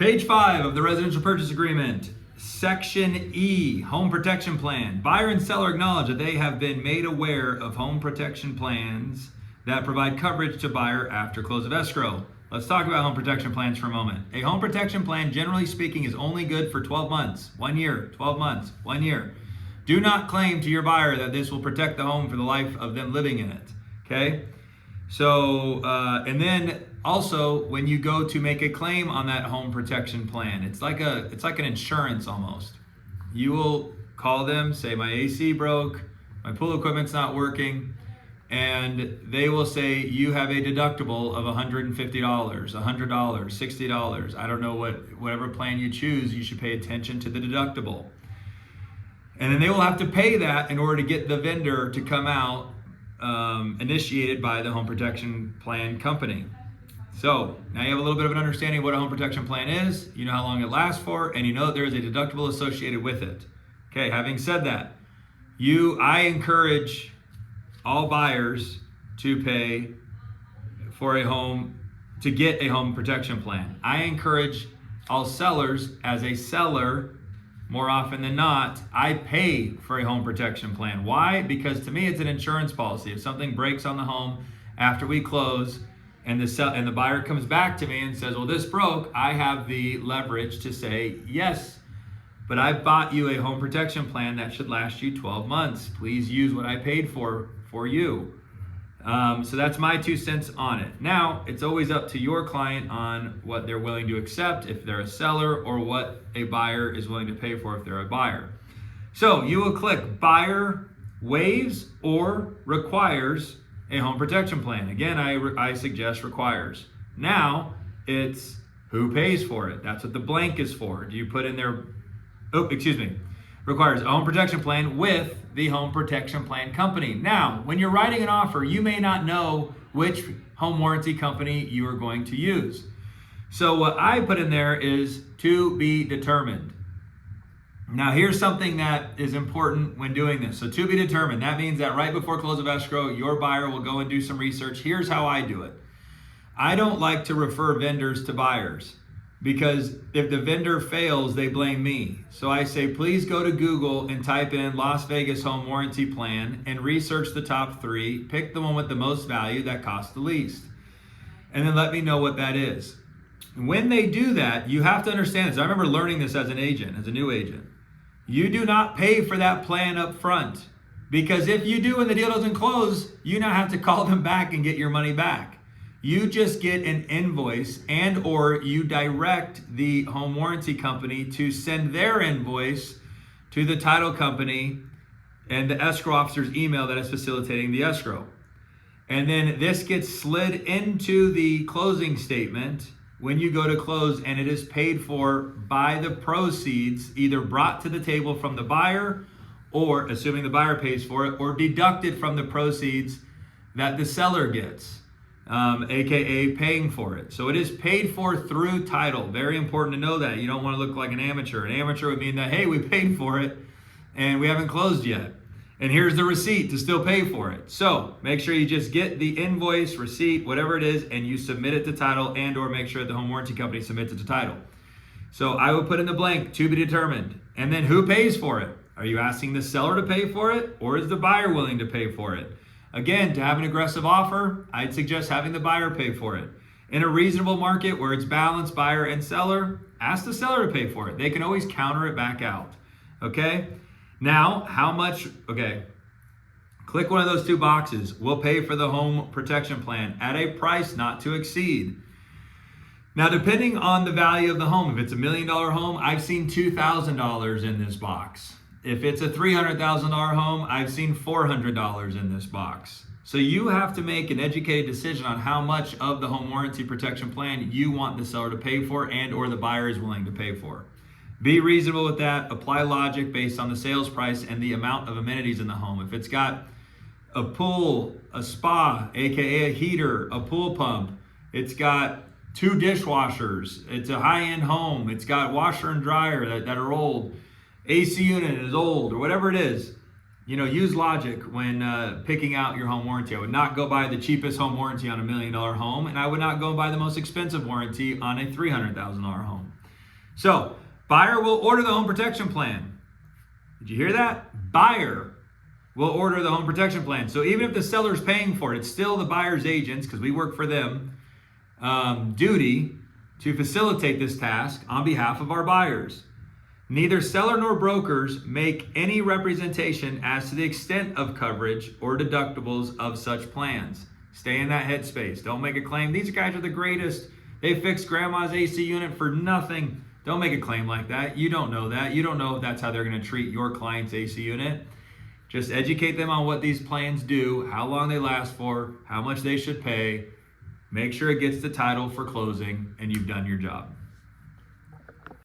Page 5 of the residential purchase agreement, Section E, home protection plan. Buyer and seller acknowledge that they have been made aware of home protection plans that provide coverage to buyer after close of escrow. Let's talk about home protection plans for a moment. A home protection plan, generally speaking, is only good for 12 months, 1 year, 12 months, 1 year. Do not claim to your buyer that this will protect the home for the life of them living in it, okay? So, and then also when you go to make a claim on that home protection plan, it's like an insurance almost. You will call them, say my AC broke, my pool equipment's not working, and they will say you have a deductible of $150, $100, $60. I don't know whatever plan you choose, you should pay attention to the deductible. And then they will have to pay that in order to get the vendor to come out, initiated by the home protection plan company. So now you have a little bit of an understanding of what a home protection plan is, you know how long it lasts for, and you know that there is a deductible associated with it. Okay, having said that, I encourage all buyers to pay for a home, to get a home protection plan. I encourage all sellers, as a seller, more often than not, I pay for a home protection plan. Why? Because to me, it's an insurance policy. If something breaks on the home after we close and the buyer comes back to me and says, well, this broke, I have the leverage to say, yes, but I bought you a home protection plan that should last you 12 months. Please use what I paid for you. So that's my 2 cents on it. Now, it's always up to your client on what they're willing to accept if they're a seller, or what a buyer is willing to pay for if they're a buyer. So you will click buyer waives or requires a home protection plan. Again, I suggest requires. Now it's who pays for it. That's what the blank is for. Do you put in there, requires a home protection plan with the home protection plan company. Now, when you're writing an offer, you may not know which home warranty company you are going to use. So what I put in there is to be determined. Now, here's something that is important when doing this. So to be determined, that means that right before close of escrow, your buyer will go and do some research. Here's how I do it. I don't like to refer vendors to buyers, because if the vendor fails, they blame me. So I say, please go to Google and type in Las Vegas home warranty plan and research the top 3, pick the one with the most value that costs the least, and then let me know what that is. When they do that, you have to understand this. I remember learning this as an agent, as a new agent. You do not pay for that plan up front, because if you do and the deal doesn't close, you now have to call them back and get your money back. You just get an invoice, and or you direct the home warranty company to send their invoice to the title company and the escrow officer's email that is facilitating the escrow. And then this gets slid into the closing statement when you go to close, and it is paid for by the proceeds either brought to the table from the buyer, or assuming the buyer pays for it, or deducted from the proceeds that the seller gets. AKA paying for it. So it is paid for through title. Very important to know that. You don't want to look like an amateur. An amateur would mean that, hey, we paid for it and we haven't closed yet, and here's the receipt to still pay for it. So make sure you just get the invoice, receipt, whatever it is, and you submit it to title, and or make sure the home warranty company submits it to title. So I will put in the blank, to be determined. And then who pays for it? Are you asking the seller to pay for it, or is the buyer willing to pay for it? Again, to have an aggressive offer, I'd suggest having the buyer pay for it. In a reasonable market where it's balanced buyer and seller, ask the seller to pay for it. They can always counter it back out. Okay? Now, how much? Okay. Click one of those 2 boxes. We'll pay for the home protection plan at a price not to exceed. Now, depending on the value of the home, if it's $1 million home, I've seen $2,000 in this box. If it's a $300,000 home, I've seen $400 in this box. So you have to make an educated decision on how much of the home warranty protection plan you want the seller to pay for, and or the buyer is willing to pay for. Be reasonable with that. Apply logic based on the sales price and the amount of amenities in the home. If it's got a pool, a spa, AKA a heater, a pool pump, it's got 2 dishwashers, it's a high-end home, it's got washer and dryer that are old, AC unit is old, or whatever it is, use logic when picking out your home warranty. I would not go buy the cheapest home warranty on $1 million home, and I would not go buy the most expensive warranty on a $300,000 home. So, buyer will order the home protection plan. Did you hear that? Buyer will order the home protection plan. So even if the seller's paying for it, it's still the buyer's agents, because we work for them, duty to facilitate this task on behalf of our buyers. Neither seller nor brokers make any representation as to the extent of coverage or deductibles of such plans. Stay in that headspace. Don't make a claim. These guys are the greatest. They fixed grandma's AC unit for nothing. Don't make a claim like that. You don't know that. You don't know if that's how they're going to treat your client's AC unit. Just educate them on what these plans do, how long they last for, how much they should pay. Make sure it gets the title for closing, and you've done your job.